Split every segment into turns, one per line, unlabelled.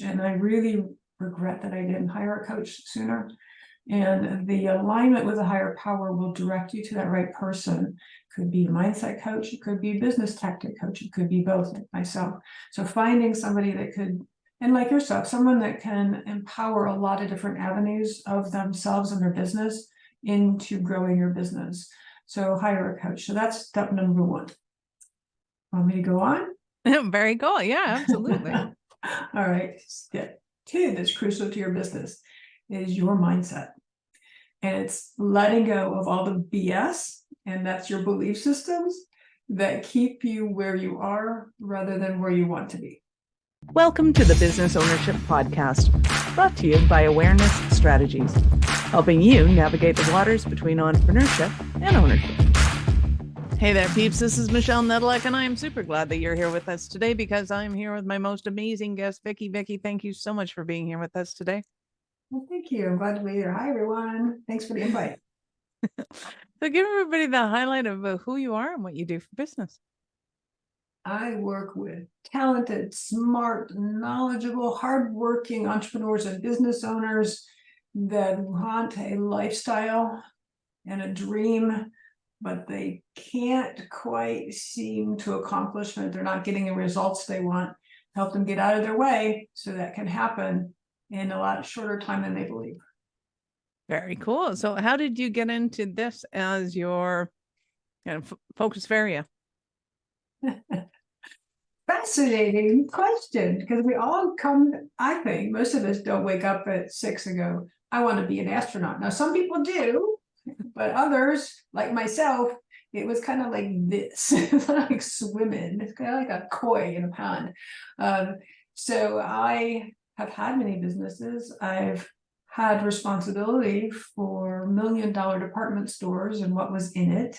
And I really regret that I didn't hire a coach sooner. And the alignment with a higher power will direct you to that right person. Could be a mindset coach, it could be a business tactic coach, it could be both, like myself. So finding somebody that could, and like yourself, someone that can empower a lot of different avenues of themselves and their business into growing your business. So hire a coach. So that's step number one. Want me to go on?
Very cool. Yeah, absolutely.
All right. Step two that's crucial to your business is your mindset. And it's letting go of all the BS, and that's your belief systems that keep you where you are rather than where you want to be.
Welcome to the Business Ownership Podcast, brought to you by Awareness Strategies, helping you navigate the waters between entrepreneurship and ownership. Hey there, peeps. This is Michelle Nedelec, and I am super glad that you're here with us today because I'm here with my most amazing guest, Vicki. Vicki, thank you so much for being here with us today.
Well, thank you. I'm glad to be here. Hi, everyone. Thanks for the invite.
So give everybody the highlight of who you are and what you do for business.
I work with talented, smart, knowledgeable, hardworking entrepreneurs and business owners that want a lifestyle and a dream, but they can't quite seem to accomplish it. They're not getting the results they want. Help them get out of their way so that can happen in a lot shorter time than they believe.
Very cool. So how did you get into this as your focus area?
Fascinating question, because we all come, I think most of us don't wake up at 6 and go, I want to be an astronaut. Now, some people do, but others, like myself, it was kind of like this. It's like swimming. It's kind of like a koi in a pond. So I have had many businesses. I've had responsibility for $1 million department stores and what was in it,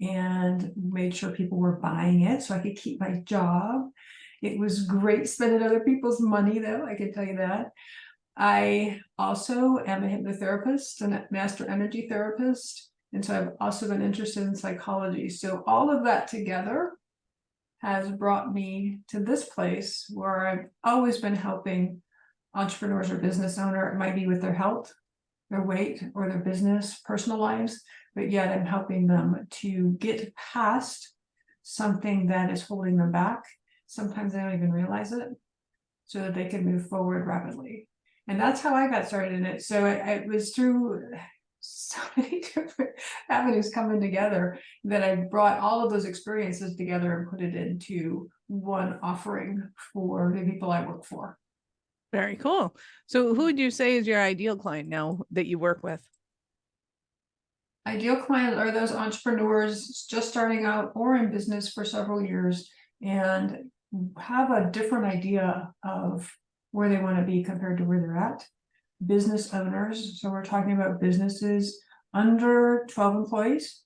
and made sure people were buying it so I could keep my job. It was great spending other people's money, though, I can tell you that. I also am a hypnotherapist and a master energy therapist. And so I've also been interested in psychology. So all of that together has brought me to this place where I've always been helping entrepreneurs or business owner. It might be with their health, their weight, or their business, personal lives, but yet I'm helping them to get past something that is holding them back. Sometimes they don't even realize it, so that they can move forward rapidly. And that's how I got started in it. So it was through so many different avenues coming together that I brought all of those experiences together and put it into one offering for the people I work for.
Very cool. So who would you say is your ideal client now that you work with?
Ideal clients are those entrepreneurs just starting out or in business for several years and have a different idea of where they want to be compared to where they're at. Business owners, so we're talking about businesses under 12 employees,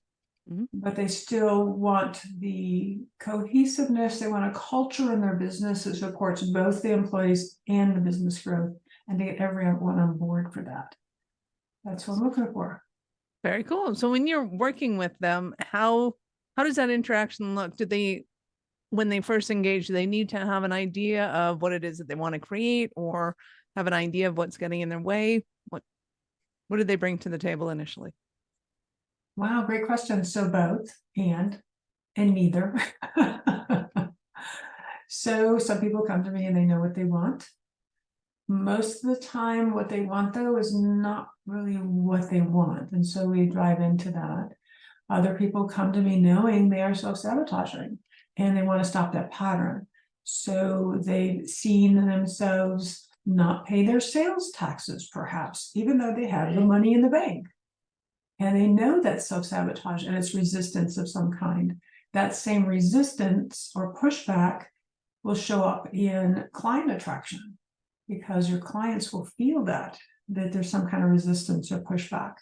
but they still want the cohesiveness. They want a culture in their business that supports both the employees and the business growth, and to get everyone on board for that. That's what I'm looking for.
Very cool. So when you're working with them, how does that interaction look? When they first engage, do they need to have an idea of what it is that they want to create, or have an idea of what's getting in their way? What do they bring to the table initially?
Wow, great question. So both and neither. So some people come to me and they know what they want. Most of the time, what they want, though, is not really what they want. And so we dive into that. Other people come to me knowing they are self-sabotaging and they want to stop that pattern. So they've seen themselves not pay their sales taxes, perhaps, even though they have the money in the bank. And they know that's self-sabotage and it's resistance of some kind. That same resistance or pushback will show up in client attraction, because your clients will feel that there's some kind of resistance or pushback.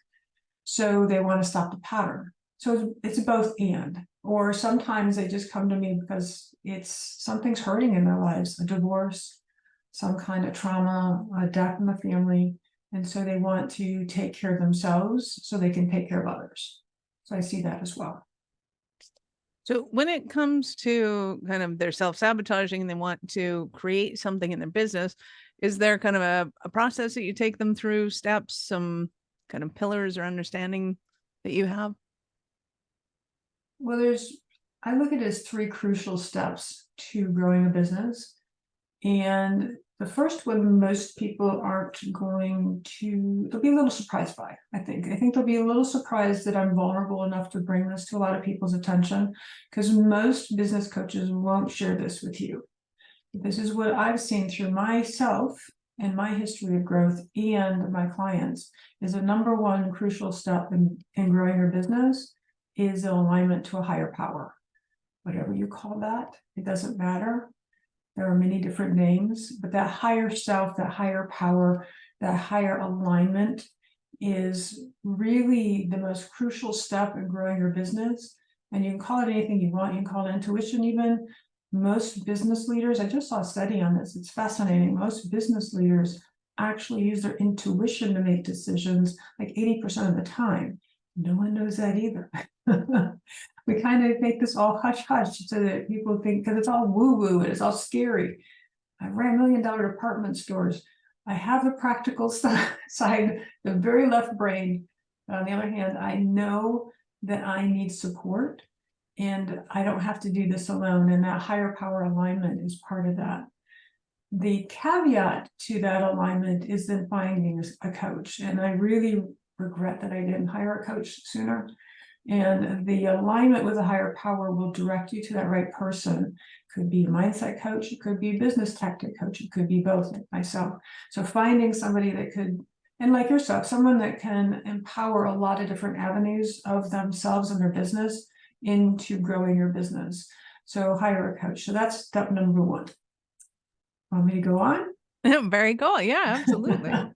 So they want to stop the pattern. So it's both and, or sometimes they just come to me because something's hurting in their lives, a divorce, some kind of trauma, a death in the family. And so they want to take care of themselves so they can take care of others. So I see that as well.
So when it comes to kind of their self-sabotaging and they want to create something in their business, Is there kind of a process that you take them through, steps, some kind of pillars or understanding that you have?
Well, I look at it as 3 crucial steps to growing a business. And the first one, most people aren't going to, they'll be a little surprised by, I think. I think they'll be a little surprised that I'm vulnerable enough to bring this to a lot of people's attention, because most business coaches won't share this with you. This is what I've seen through myself and my history of growth and my clients, is the number one crucial step in growing your business is alignment to a higher power. Whatever you call that, it doesn't matter. There are many different names, but that higher self, that higher power, that higher alignment is really the most crucial step in growing your business. And you can call it anything you want. You can call it intuition even. Most business leaders, I just saw a study on this, it's fascinating. Most business leaders actually use their intuition to make decisions like 80% of the time. No one knows that either. We kind of make this all hush hush so that people think, because it's all woo woo and it's all scary. I ran $1 million department stores. I have the practical side, the very left brain. But on the other hand, I know that I need support and I don't have to do this alone. And that higher power alignment is part of that. The caveat to that alignment is then finding a coach. And I really regret that I didn't hire a coach sooner. And the alignment with a higher power will direct you to that right person. Could be a mindset coach, it could be a business tactic coach, it could be both, like myself. So finding somebody that could, and like yourself, someone that can empower a lot of different avenues of themselves and their business into growing your business. So hire a coach. So that's step number 1. Want me to go on?
Very cool. Yeah, absolutely.
All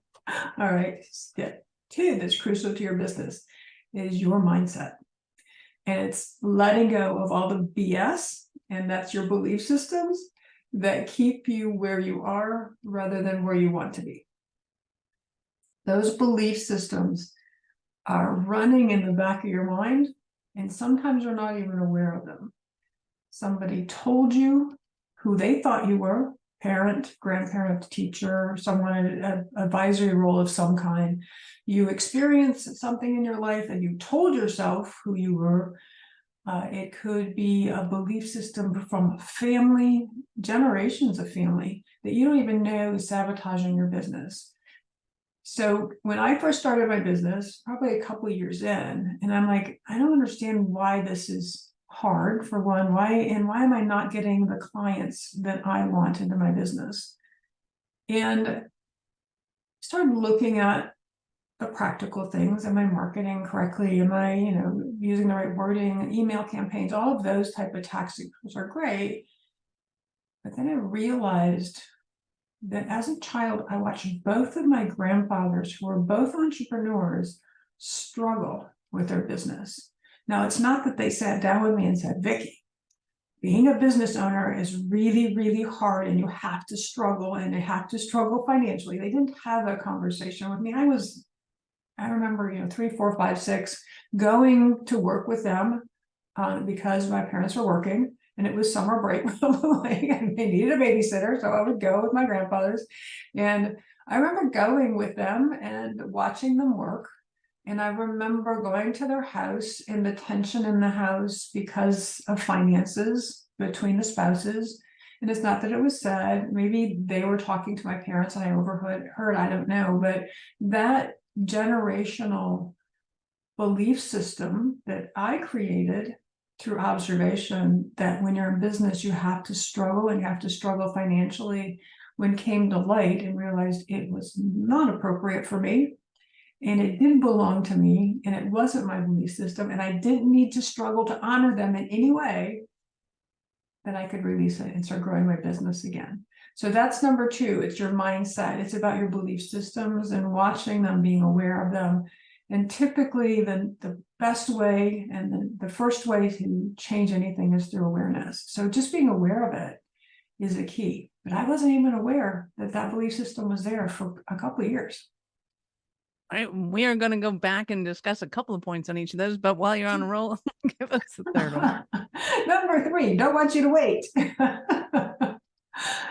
right. Step 2 that's crucial to your business is your mindset. And it's letting go of all the BS, and that's your belief systems that keep you where you are rather than where you want to be. Those belief systems are running in the back of your mind, and sometimes you're not even aware of them. Somebody told you who they thought you were, parent, grandparent, teacher, someone in an advisory role of some kind. You experienced something in your life and you told yourself who you were. It could be a belief system from family, generations of family that you don't even know is sabotaging your business. So when I first started my business, probably a couple of years in, and I'm like, I don't understand why this is hard, for one, why am I not getting the clients that I want into my business? And started looking at the practical things. Am I marketing correctly? Am I, using the right wording, email campaigns, all of those type of tactics are great. But then I realized that as a child, I watched both of my grandfathers, who were both entrepreneurs, struggle with their business. Now, it's not that they sat down with me and said, Vicki, being a business owner is really, really hard and you have to struggle and you have to struggle financially. They didn't have a conversation with me. I remember, 3, 4, 5, 6, going to work with them because my parents were working and it was summer break. And they needed a babysitter, so I would go with my grandfathers. And I remember going with them and watching them work. And I remember going to their house and the tension in the house because of finances between the spouses. And it's not that it was sad. Maybe they were talking to my parents and I overheard, I don't know. But that generational belief system that I created through observation, that when you're in business, you have to struggle and you have to struggle financially, when came to light and realized it was not appropriate for me. And it didn't belong to me, and it wasn't my belief system, and I didn't need to struggle to honor them in any way, then I could release it and start growing my business again. So that's number 2. It's your mindset. It's about your belief systems and watching them, being aware of them. And typically the best way and the first way to change anything is through awareness. So just being aware of it is a key. But I wasn't even aware that that belief system was there for a couple of years.
All right, we are going to go back and discuss a couple of points on each of those, but while you're on a roll, give us the third one.
Number 3, don't want you to wait.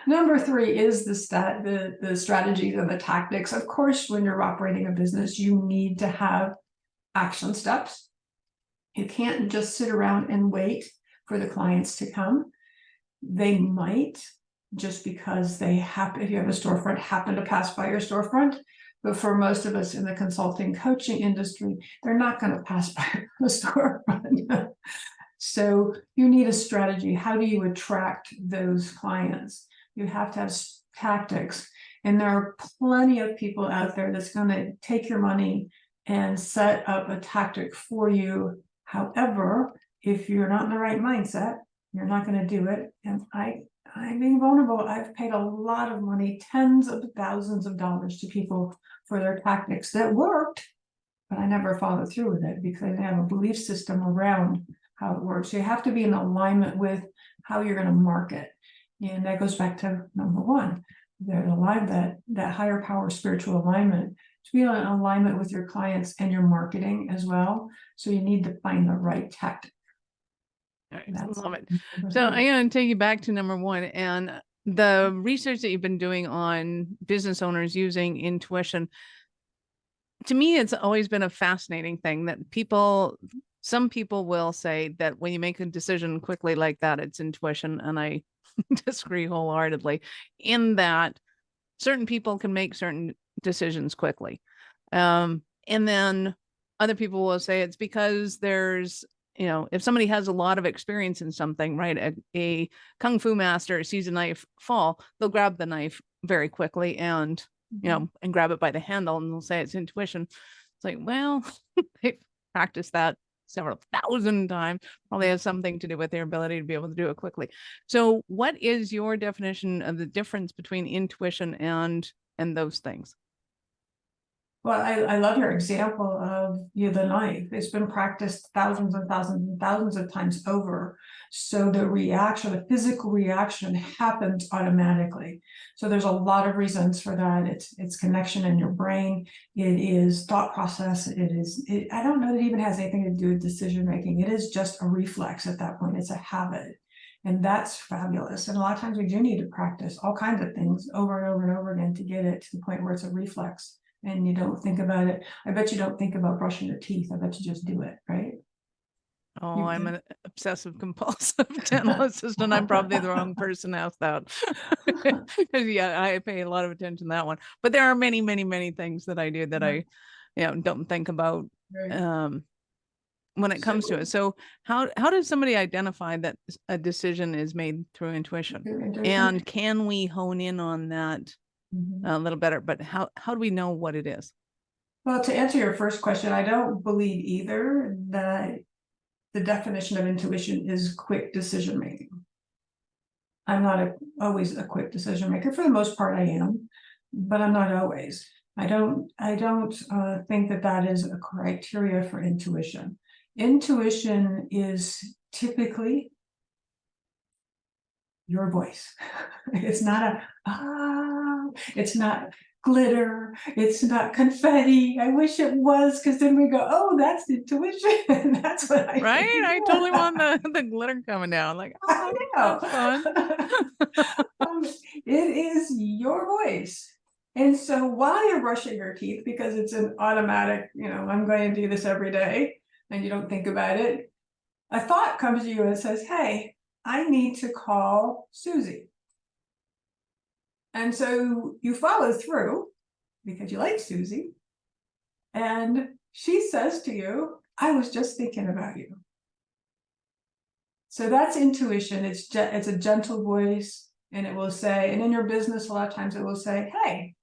Number 3 is the strategies and the tactics. Of course, when you're operating a business, you need to have action steps. You can't just sit around and wait for the clients to come. They might, just because they happen, if you have a storefront, happen to pass by your storefront. But for most of us in the consulting coaching industry, they're not going to pass by the storefront. So you need a strategy. How do you attract those clients? You have to have tactics. And there are plenty of people out there that's going to take your money and set up a tactic for you. However, if you're not in the right mindset, you're not going to do it. And I'm being vulnerable. I've paid a lot of money, tens of thousands of dollars to people for their tactics that worked, but I never followed through with it because I didn't have a belief system around how it works. So you have to be in alignment with how you're going to market. And that goes back to number 1. There's that higher power spiritual alignment, to be in alignment with your clients and your marketing as well. So you need to find the right tactic.
I love it. So I'm going to take you back to number 1 and the research that you've been doing on business owners using intuition. To me, it's always been a fascinating thing that some people will say that when you make a decision quickly like that, it's intuition. And I disagree wholeheartedly in that certain people can make certain decisions quickly. And then other people will say it's because there's, if somebody has a lot of experience in something, right? A kung fu master sees a knife fall, they'll grab the knife very quickly and, and grab it by the handle, and they'll say it's intuition. It's like, well, they've practiced that several thousand times, probably has something to do with their ability to be able to do it quickly. So what is your definition of the difference between intuition and those things?
Well, I love your example of the knife. It's been practiced thousands and thousands and thousands of times over. So the physical reaction happens automatically. So there's a lot of reasons for that. It's connection in your brain. It is thought process. I don't know that it even has anything to do with decision making. It is just a reflex at that point. It's a habit. And that's fabulous. And a lot of times we do need to practice all kinds of things over and over and over again to get it to the point where it's a reflex. And you don't think about it. I bet you don't think about brushing your teeth. I bet you just do it, right?
Oh, I'm an obsessive compulsive dental assistant. I'm probably the wrong person to ask that. Because yeah, I pay a lot of attention to that one. But there are many, many, many things that I do that I don't think about when it comes to it. So how does somebody identify that a decision is made through intuition? And can we hone in on that a little better? But how do we know what it is?
Well, to answer your first question, I don't believe either that the definition of intuition is quick decision making. I'm not always a quick decision maker. For the most part, I am, but I'm not always. I don't think that is a criteria for intuition. Intuition is typically your voice. It's not it's not glitter, it's not confetti. I wish it was, because then we go, oh, that's intuition. That's what I
right
think.
I totally want the glitter coming down, like, oh, that's fun.
It is your voice. And so while you're brushing your teeth, because it's an automatic, I'm going to do this every day, and you don't think about it, a thought comes to you and says, hey, I need to call Susie. And so you follow through because you like Susie. And she says to you, I was just thinking about you. So that's intuition. It's a gentle voice, and it will say, and in your business, a lot of times it will say, hey,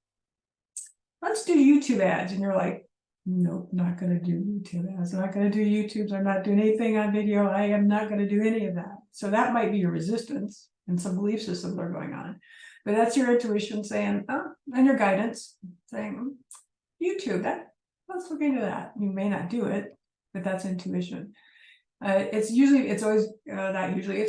let's do YouTube ads. And you're like, nope, not going to do YouTube ads. I'm not going to do YouTubes. I'm not doing anything on video. I am not going to do any of that. So that might be your resistance, and some belief systems are going on. But that's your intuition saying, oh, and your guidance saying, YouTube, let's look into that. You may not do it, but that's intuition. It's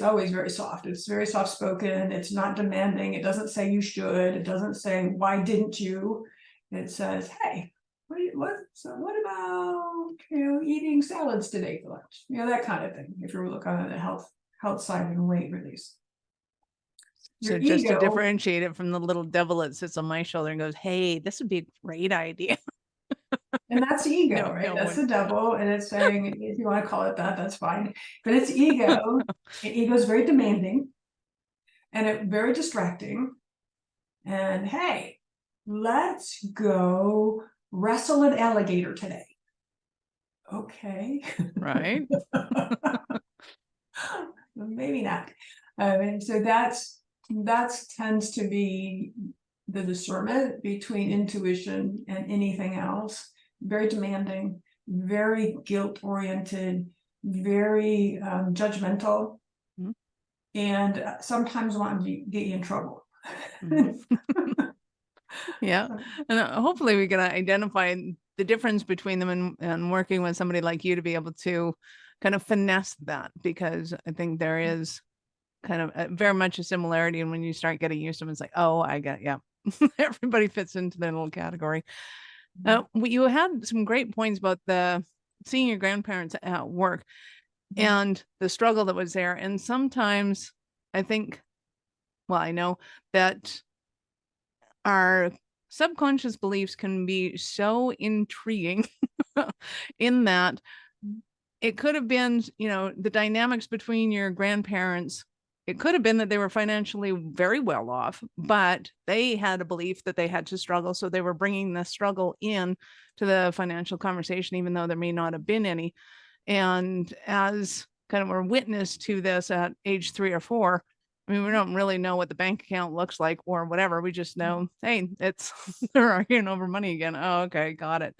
always very soft. It's very soft spoken. It's not demanding. It doesn't say you should. It doesn't say, why didn't you? It says, hey, what about eating salads today for lunch? That kind of thing. If you're looking at the health side and weight release.
So just to differentiate it from the little devil that sits on my shoulder and goes, hey, this would be a great idea.
And that's ego, right? That's the devil. And it's saying, if you want to call it that, that's fine. But it's ego. And ego is very demanding and very distracting. And hey, let's go wrestle an alligator today. Okay.
Right.
Maybe not. And so that's tends to be the discernment between intuition and anything else. Very demanding, very guilt oriented, very judgmental, and sometimes wanting to get you in trouble.
Yeah. And hopefully we can identify the difference between them and working with somebody like you to be able to kind of finesse that, because I think there is kind of very much a similarity. And when you start getting used to them, it's like, oh, I get, yeah, everybody fits into their little category. You had some great points about the seeing your grandparents at work and the struggle that was there. And sometimes I think, well, I know that our subconscious beliefs can be so intriguing in that it could have been, the dynamics between your grandparents. It could have been that they were financially very well off, but they had a belief that they had to struggle. So they were bringing the struggle in to the financial conversation, even though there may not have been any. And as kind of a witness to this at age 3 or 4, I mean, we don't really know what the bank account looks like or whatever. We just know, hey, it's they're arguing over money again. Oh, okay, got it.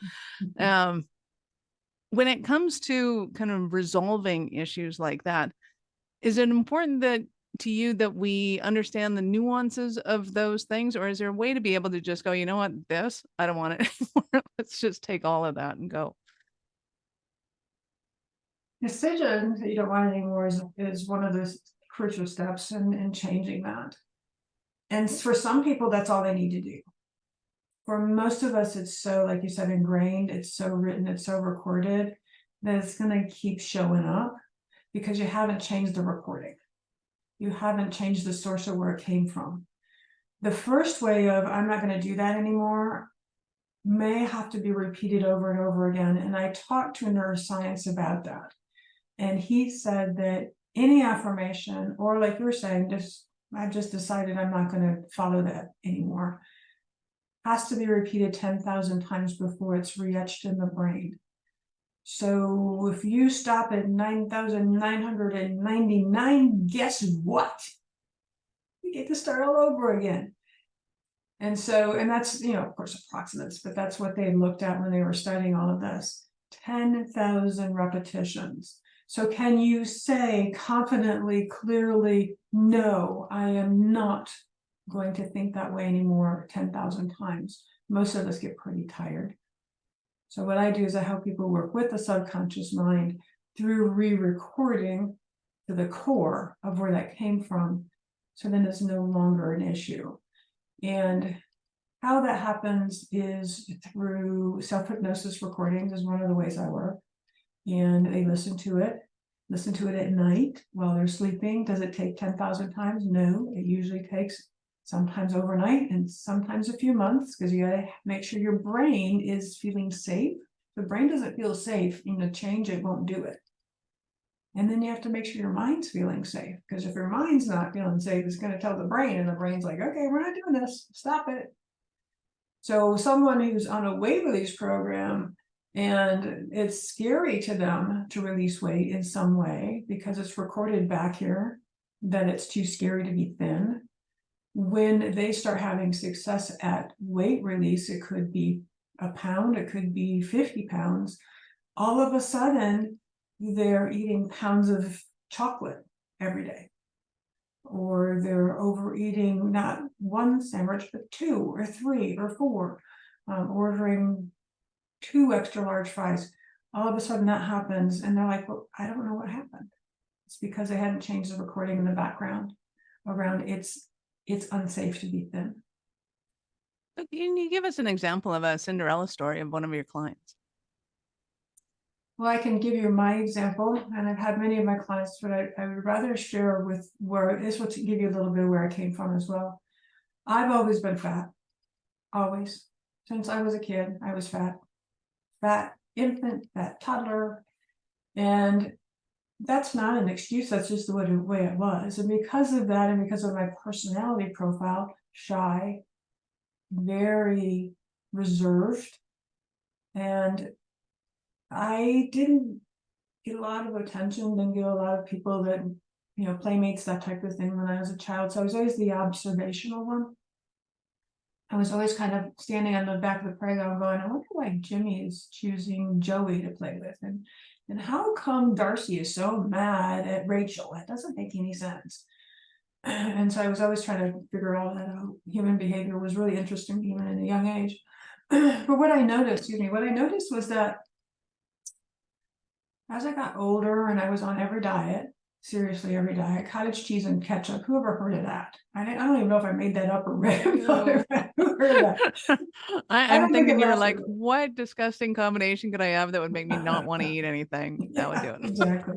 When it comes to kind of resolving issues like that, is it important to you that we understand the nuances of those things, or is there a way to be able to just go, you know what, I don't want it anymore. Let's just take all of that and go.
Decision that you don't want anymore is one of the crucial steps in changing that. And for some people, that's all they need to do. For most of us, it's so, like you said, ingrained, it's so written, it's so recorded that it's going to keep showing up because you haven't changed the recording. You haven't changed the source of where it came from. The first way of, I'm not going to do that anymore, may have to be repeated over and over again. And I talked to a neuroscience about that. And he said that any affirmation, or like you were saying, I've just decided I'm not going to follow that anymore, has to be repeated 10,000 times before it's re-etched in the brain. So if you stop at 9,999, guess what? You get to start all over again. And so, and that's, of course, approximates, but that's what they looked at when they were studying all of this. 10,000 repetitions. So can you say confidently, clearly, no, I am not going to think that way anymore 10,000 times? Most of us get pretty tired. So what I do is I help people work with the subconscious mind through re-recording to the core of where that came from. So then it's no longer an issue. And how that happens is through self-hypnosis recordings is one of the ways I work. And they listen to it at night while they're sleeping. Does it take 10,000 times? No, it usually takes sometimes overnight and sometimes a few months, because you got to make sure your brain is feeling safe. If the brain doesn't feel safe, change it won't do it. And then you have to make sure your mind's feeling safe, because if your mind's not feeling safe, it's going to tell the brain, and the brain's like, okay, we're not doing this, stop it. So someone who's on a weight release program and it's scary to them to release weight in some way because it's recorded back here that it's too scary to be thin. When they start having success at weight release, it could be a pound, it could be 50 pounds. All of a sudden, they're eating pounds of chocolate every day. Or they're overeating not one sandwich, but 2 or 3 or 4, ordering 2 extra large fries. All of a sudden that happens, and they're like, well, I don't know what happened. It's because they hadn't changed the recording in the background around it's unsafe to be thin.
Can you give us an example of a Cinderella story of one of your clients?
Well, I can give you my example, and I've had many of my clients, but I would rather share with where this will give you a little bit of where I came from as well. I've always been fat, always. Since I was a kid, I was fat. Fat infant, fat toddler. And that's not an excuse, that's just the way it was. And because of that, and because of my personality profile, shy, very reserved, and I didn't get a lot of attention, didn't get a lot of people that, playmates, that type of thing when I was a child. So I was always the observational one. I was always kind of standing on the back of the playground going, I wonder why Jimmy is choosing Joey to play with. And how come Darcy is so mad at Rachel? That doesn't make any sense. And so I was always trying to figure all that out. Human behavior was really interesting even at a young age. But what I noticed was that as I got older and I was on every diet, seriously every diet, cottage cheese and ketchup, who ever heard of that? I don't even know if I made that up or read.
I'm thinking you were like, what disgusting combination could I have that would make me not want to eat anything? That would do it.
Exactly.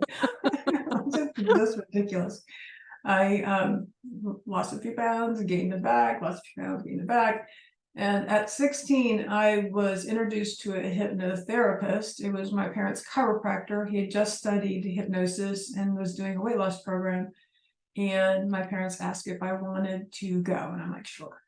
Just ridiculous. I lost a few pounds, gained it back, lost a few pounds, gained it back. And at 16, I was introduced to a hypnotherapist. It was my parents' chiropractor. He had just studied hypnosis and was doing a weight loss program. And my parents asked if I wanted to go. And I'm like, sure.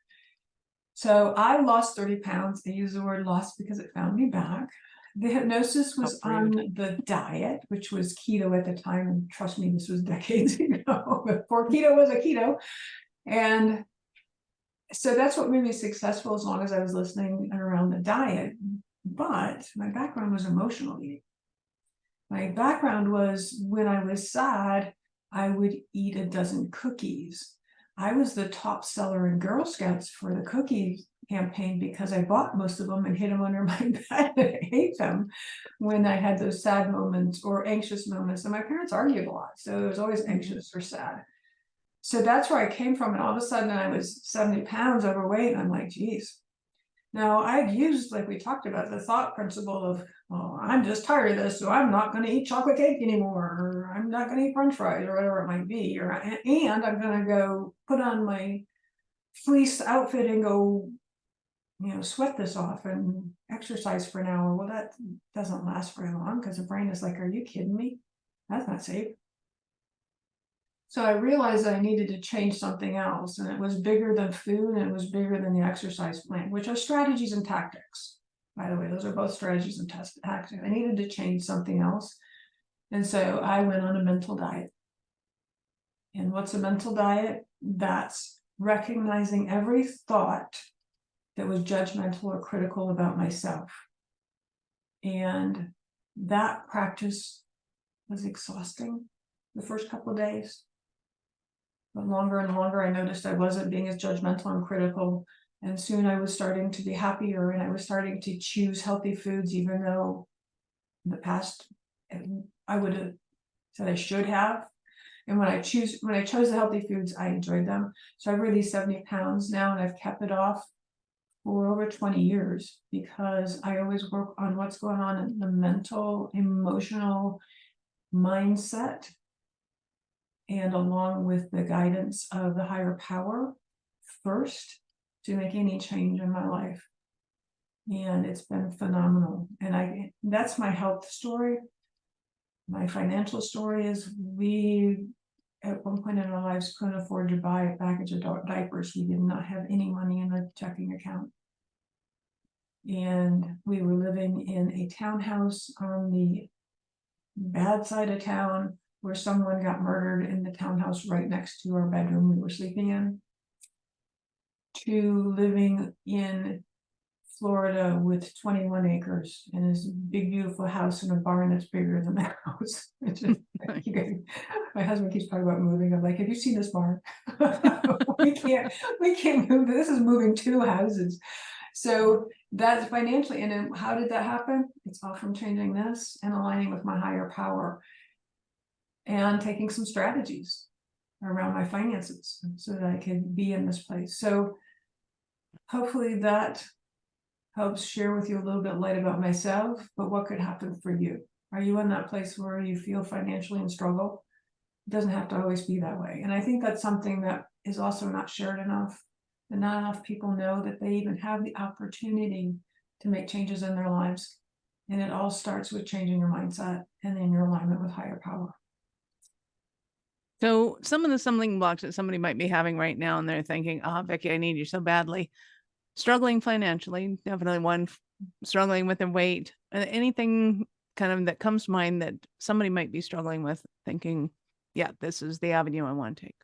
So I lost 30 pounds. I use the word lost because it found me back. The hypnosis was on the diet, which was keto at the time. And trust me, this was decades ago, before keto was a keto. And so that's what made me successful, as long as I was listening around the diet. But my background was emotional eating. My background was when I was sad, I would eat a dozen cookies. I was the top seller in Girl Scouts for the cookie campaign because I bought most of them and hid them under my bed and ate them when I had those sad moments or anxious moments. And my parents argued a lot, so it was always anxious or sad. So that's where I came from. And all of a sudden I was 70 pounds overweight. And I'm like, geez. Now I've used, like we talked about, the thought principle of, oh, I'm just tired of this, so I'm not going to eat chocolate cake anymore, or I'm not going to eat French fries, or whatever it might be. And I'm going to go put on my fleece outfit and go, sweat this off and exercise for an hour. Well, that doesn't last very long because the brain is like, are you kidding me? That's not safe. So I realized that I needed to change something else, and it was bigger than food, and it was bigger than the exercise plan, which are strategies and tactics. By the way, those are both strategies and tactics. I needed to change something else. And so I went on a mental diet. And what's a mental diet? That's recognizing every thought that was judgmental or critical about myself. And that practice was exhausting the first couple of days. But longer and longer, I noticed I wasn't being as judgmental and critical. And soon I was starting to be happier, and I was starting to choose healthy foods, even though in the past I would have said I should have. And when I chose the healthy foods, I enjoyed them. So I've released 70 pounds now, and I've kept it off for over 20 years because I always work on what's going on in the mental, emotional mindset, and along with the guidance of the higher power first to make any change in my life. And it's been phenomenal. And that's my health story. My financial story is we, at one point in our lives, couldn't afford to buy a package of diapers. We did not have any money in a checking account. And we were living in a townhouse on the bad side of town, where someone got murdered in the townhouse right next to our bedroom we were sleeping in, to living in Florida with 21 acres and this big, beautiful house and a barn that's bigger than the house. My husband keeps talking about moving. I'm like, have you seen this barn? we can't move. This is moving 2 houses. So that's financially. And then how did that happen? It's all from changing this and aligning with my higher power, and taking some strategies around my finances so that I could be in this place. So hopefully that helps share with you a little bit light about myself, but what could happen for you. Are you in that place where you feel financially in struggle? It doesn't have to always be that way. And I think that's something that is also not shared enough. And not enough people know that they even have the opportunity to make changes in their lives. And it all starts with changing your mindset and in your alignment with higher power.
So some of the stumbling blocks that somebody might be having right now, and they're thinking, oh, Vicki, I need you so badly. Struggling financially, definitely one. Struggling with their weight, anything kind of that comes to mind that somebody might be struggling with, thinking, yeah, this is the avenue I want to take.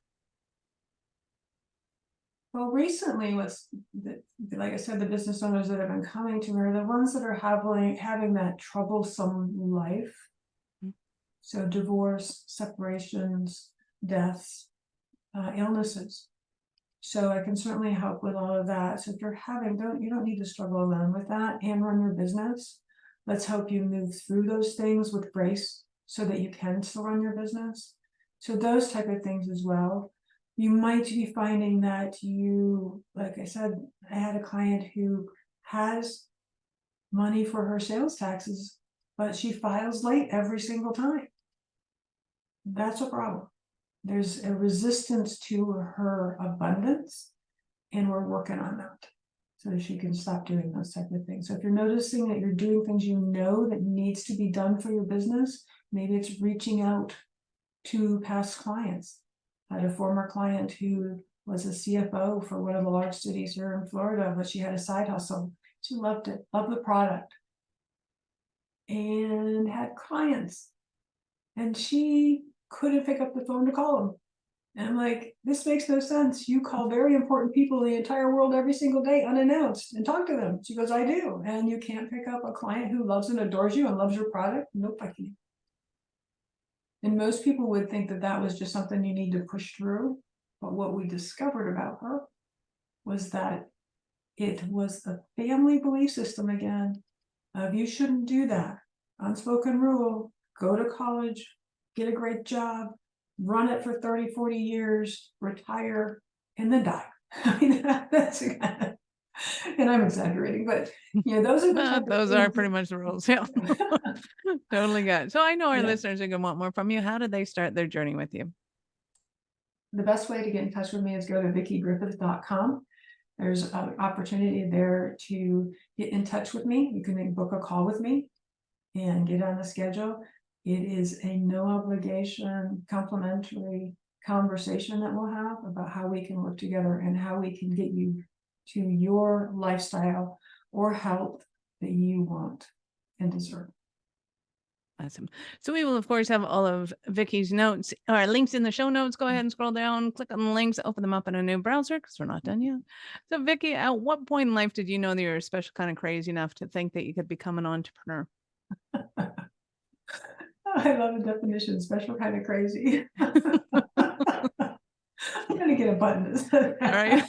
Well, recently, like I said, the business owners that have been coming to me are the ones that are having that troublesome life.
Mm-hmm.
So divorce, separations, deaths, illnesses. So I can certainly help with all of that. So if you're you don't need to struggle alone with that and run your business. Let's help you move through those things with grace so that you can still run your business. So those type of things as well. You might be finding that like I said, I had a client who has money for her sales taxes, but she files late every single time. That's a problem. There's a resistance to her abundance, and we're working on that so that she can stop doing those type of things. So if you're noticing that you're doing things that needs to be done for your business, maybe it's reaching out to past clients. I had a former client who was a CFO for one of the large cities here in Florida, but she had a side hustle. She loved it, loved the product, and had clients. And she couldn't pick up the phone to call them. And I'm like, this makes no sense. You call very important people in the entire world every single day unannounced and talk to them. She goes, I do. And you can't pick up a client who loves and adores you and loves your product? Nope, I can't. And most people would think that that was just something you need to push through. But what we discovered about her was that it was the family belief system again of you shouldn't do that. Unspoken rule, go to college, get a great job, run it for 30, 40 years, retire, and then die. I mean, that's and I'm exaggerating, but those are
those are pretty much the rules. Yeah. Totally good. So I know our listeners are going to want more from you. How did they start their journey with you?
The best way to get in touch with me is go to VickieGriffith.com. There's an opportunity there to get in touch with me. You can book a call with me and get on the schedule. It is a no obligation, complimentary conversation that we'll have about how we can work together and how we can get you to your lifestyle or health that you want and deserve.
Awesome. So we will, of course, have all of Vickie's notes or links in the show notes. Go ahead and scroll down, click on the links, open them up in a new browser because we're not done yet. So Vickie, at what point in life did you know that you were a special kind of crazy enough to think that you could become an entrepreneur?
I love the definition, special kind of crazy. I'm going to get a button that says that.
All right.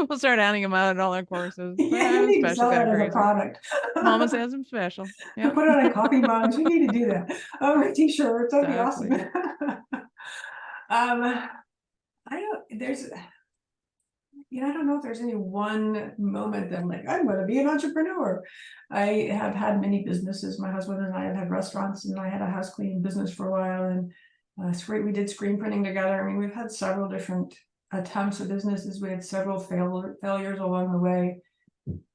We'll start handing them out at all our courses.
Yeah, you need to sell that as a product.
Mama says I'm special.
Yeah. Put it on a coffee mugs. You need to do that. Oh, t-shirts. That'd be awesome. I don't know if there's any one moment that I'm like, I'm going to be an entrepreneur. I have had many businesses. My husband and I have had restaurants, and I had a house cleaning business for a while. And it's great. We did screen printing together. I mean, we've had several different attempts at businesses. We had several failures along the way.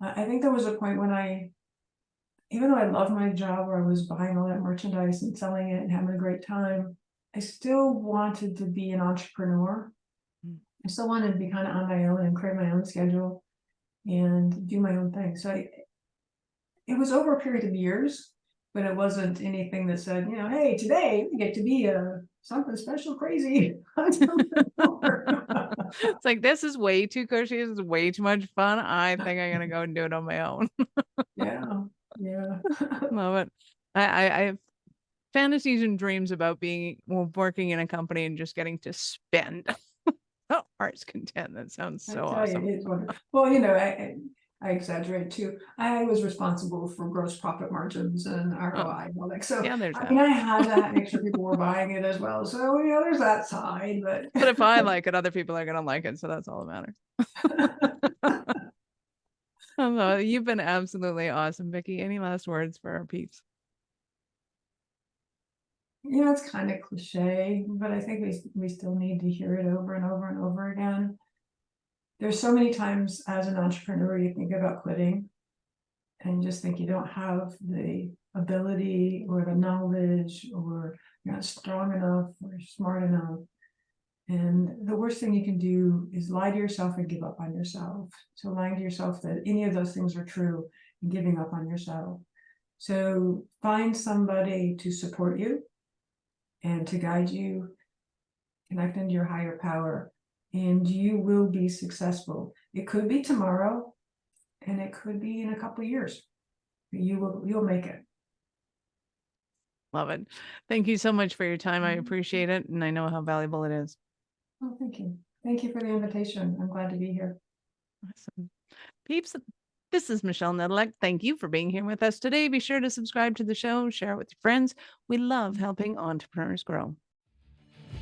I think there was a point when even though I loved my job where I was buying all that merchandise and selling it and having a great time, I still wanted to be an entrepreneur. I still wanted to be kind of on my own and create my own schedule and do my own thing. So it was over a period of years, but it wasn't anything that said, hey, today we get to be something special, crazy.
It's like, this is way too cushy. This is way too much fun. I think I'm going to go and do it on my own.
Yeah.
Love it. I have fantasies and dreams about working in a company and just getting to spend. Oh, heart's content. That sounds so awesome.
Well, I exaggerate too. I was responsible for gross profit margins and ROI and all that. So
yeah, there's
I had to make sure people were buying it as well. So there's that side. But
if I like it, other people are gonna like it. So that's all that matters. You've been absolutely awesome, Vickie. Any last words for our peeps?
It's kind of cliche, but I think we still need to hear it over and over and over again. There's so many times as an entrepreneur, you think about quitting and just think you don't have the ability or the knowledge, or you're not strong enough or smart enough. And the worst thing you can do is lie to yourself and give up on yourself. So lying to yourself that any of those things are true and giving up on yourself. So find somebody to support you and to guide you, connect into your higher power, and you will be successful. It could be tomorrow, and it could be in a couple of years. You'll make it.
Love it. Thank you so much for your time. I appreciate it, and I know how valuable it is.
Oh, thank you. Thank you for the invitation. I'm glad to be here.
Awesome. Peeps, this is Michelle Nedelec. Thank you for being here with us today. Be sure to subscribe to the show, share it with your friends. We love helping entrepreneurs grow.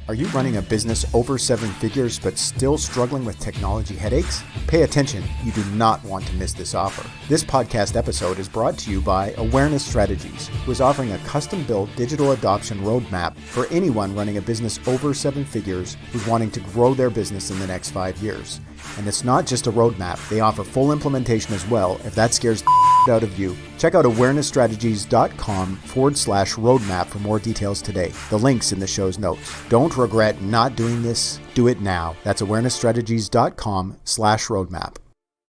Are you running a business over 7 figures but still struggling with technology headaches? Pay attention. You do not want to miss this offer. This podcast episode is brought to you by Awareness Strategies, who is offering a custom-built digital adoption roadmap for anyone running a business over 7 figures who's wanting to grow their business in the next 5 years. And it's not just a roadmap. They offer full implementation as well if that scares the out of you. Check out awarenessstrategies.com/roadmap for more details today. The link's in the show's notes. Don't regret not doing this. Do it now. That's awarenessstrategies.com/roadmap.